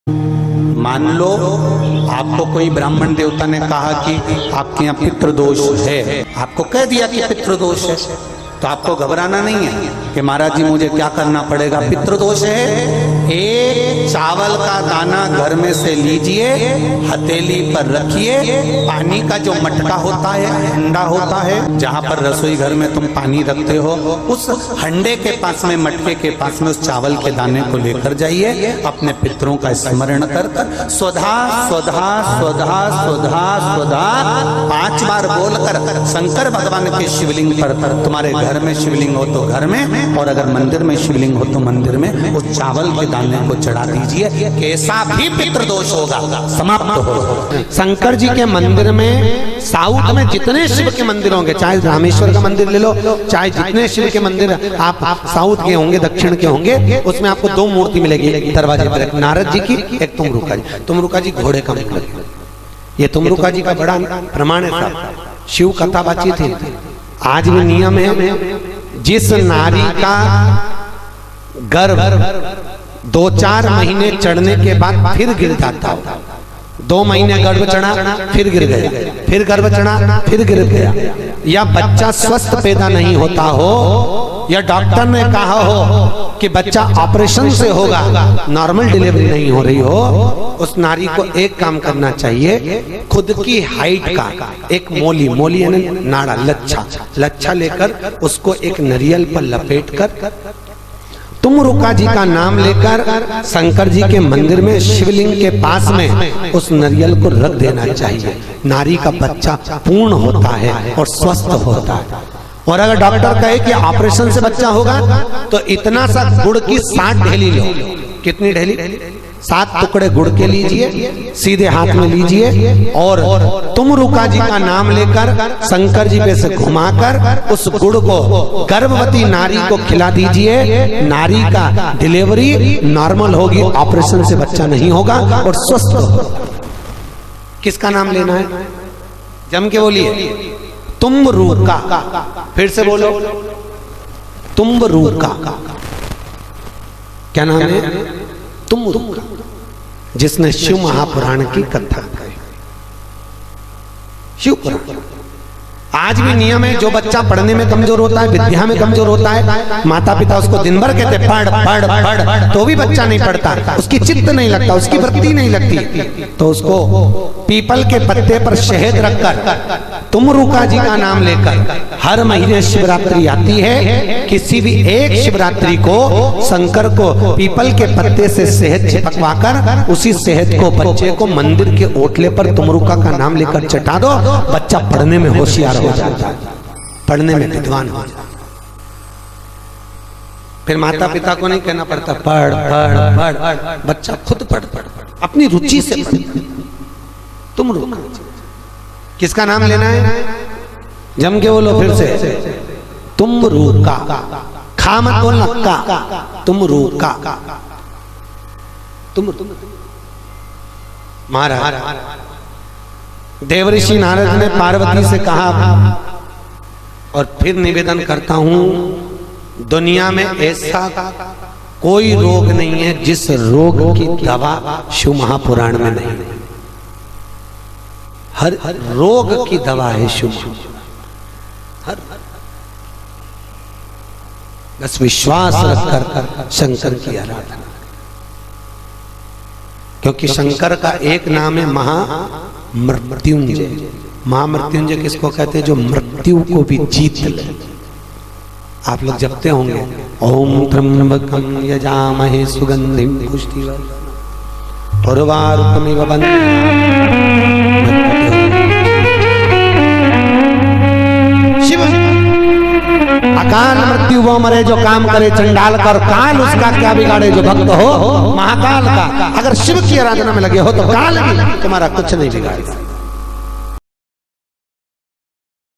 मान लो आपको कोई ब्राह्मण देवता ने कहा कि आपके यहाँ पितृदोष है, आपको कह दिया कि पितृदोष है, तो आपको घबराना नहीं है कि महाराज जी मुझे क्या करना पड़ेगा। पितृदोष है, एक चावल का दाना घर में से लीजिए, हथेली पर रखिए, पानी का जो मटका होता है, हंडा होता है, जहाँ पर रसोई घर में तुम पानी रखते हो, उस हंडे के पास में, मटके के पास में उस चावल के दाने को लेकर जाइए। अपने पितरों का स्मरण कर कर स्वधा स्वधा स्वधा स्वधा स्वधा 5 बार बोलकर शंकर भगवान के शिवलिंग पर, तुम्हारे घर में शिवलिंग हो तो घर में, और अगर मंदिर में शिवलिंग हो तो मंदिर में, उस चावल के दाने को चढ़ा दीजिए। कैसा भी पितृदोष होगा समाप्त हो। शंकर जी के मंदिर में, साउथ में जितने शिव के मंदिर होंगे, चाहे रामेश्वर का मंदिर ले लो, चाहे जितने शिव के मंदिर आप साउथ के होंगे, दक्षिण के होंगे, उसमें आपको 2 मूर्ति मिलेगी दरवाजे पर, एक नारद जी की, एक तुमरुका जी। तुमरुका जी घोड़े का मतलब, ये तुमरुका जी का बड़ा प्रमाण है साहब। शिव कथा बाची थी, आज भी नियम है, जिस नारी का गर्भ 2-4 महीने चढ़ने के बाद फिर गिर जाता हो, 2 महीने गर्भ चढ़ा फिर गिर गया, फिर गर्भ चढ़ा फिर गिर गया, या बच्चा स्वस्थ पैदा नहीं होता हो, या डॉक्टर ने कहा हो कि बच्चा ऑपरेशन से होगा, नॉर्मल डिलीवरी नहीं हो रही हो, उस नारी को एक काम करना चाहिए, खुद की हाइट का एक मोली यानी नाड़ा, लच्छा लेकर उसको एक नरियल पर लपेटकर तुमरुका जी का नाम लेकर शंकर जी के मंदिर में शिवलिंग के पास में उस नरियल को रख देना चाहिए। नारी का बच्चा पूर्ण होता है और स्वस्थ होता है। और अगर डॉक्टर कहे कि ऑपरेशन से बच्चा होगा तो इतना सा गुड़ की 60 ढेली लो। कितनी ढेली? 7 टुकड़े गुड़ के लीजिए, सीधे हाथ में लीजिए, और तुमरुका जी का नाम लेकर शंकर जी पे से घुमाकर उस गुड़ को गर्भवती नारी को खिला दीजिए। नारी का डिलीवरी नॉर्मल होगी, ऑपरेशन से बच्चा नहीं होगा और स्वस्थ होगा। किसका नाम लेना है? जम के बोलिए, तुमरुका। फिर से बोलो, तुमरुका। क्या नाम है? तुमरुका, जिसने शिव महापुराण की कथा कही। शिव पुराण आज भी नियम है, जो बच्चा पढ़ने में कमजोर होता है, विद्या में कमजोर होता है, माता पिता उसको दिन भर कहते पढ़ पढ़ पढ़, तो भी बच्चा नहीं पढ़ता, उसकी चित्त नहीं लगता, उसकी वृत्ति नहीं लगती, तो उसको पीपल के पत्ते पर शहद रखकर तुमरुका जी का नाम लेकर हर महीने शिवरात्रि आती है, किसी भी एक शिवरात्रि को शंकर को पीपल के पत्ते से शहद चिपकवाकर उसी शहद को बच्चे को मंदिर के ओटले पर तुमरुका का नाम लेकर चटा दो, बच्चा पढ़ने में होशियार हो जाता है, पढ़ने में विद्वान हो जाता है। फिर माता पिता को नहीं कहना पड़ता पढ़ पढ़ पढ़, बच्चा खुद पढ़ अपनी रुचि से पढ़। तुमरुका, किसका नाम लेना है? जम के बोलो फिर से, तुमरुका। खा मत बोलना, का, तुमरुका। महाराज देवऋषि नारद ने पार्वती से कहा, और फिर निवेदन करता हूं, दुनिया में ऐसा कोई रोग नहीं है जिस रोग की दवा शिव महापुराण में नहीं है। हर रोग की दवा है शिव। हर बस विश्वास रखकर शंकर की आराधना, क्योंकि शंकर का एक नाम है महामृत्युंजय। महामृत्युंजय किसको कहते हैं? जो मृत्यु को भी जीत ले। आप लोग जपते होंगे, ओम त्र्यंबकं यजामहे सुगंधिं पुष्टिवर्धनम् उर्वारुकमिव बन्धनान्। शिव अकाल मृत्यु वो मरे जो काम करे चंडाल कर, काल उसका क्या बिगाड़े जो भक्त हो महाकाल का। अगर शिव की आराधना में लगे हो तो काल भी तुम्हारा कुछ नहीं बिगाड़ेगा।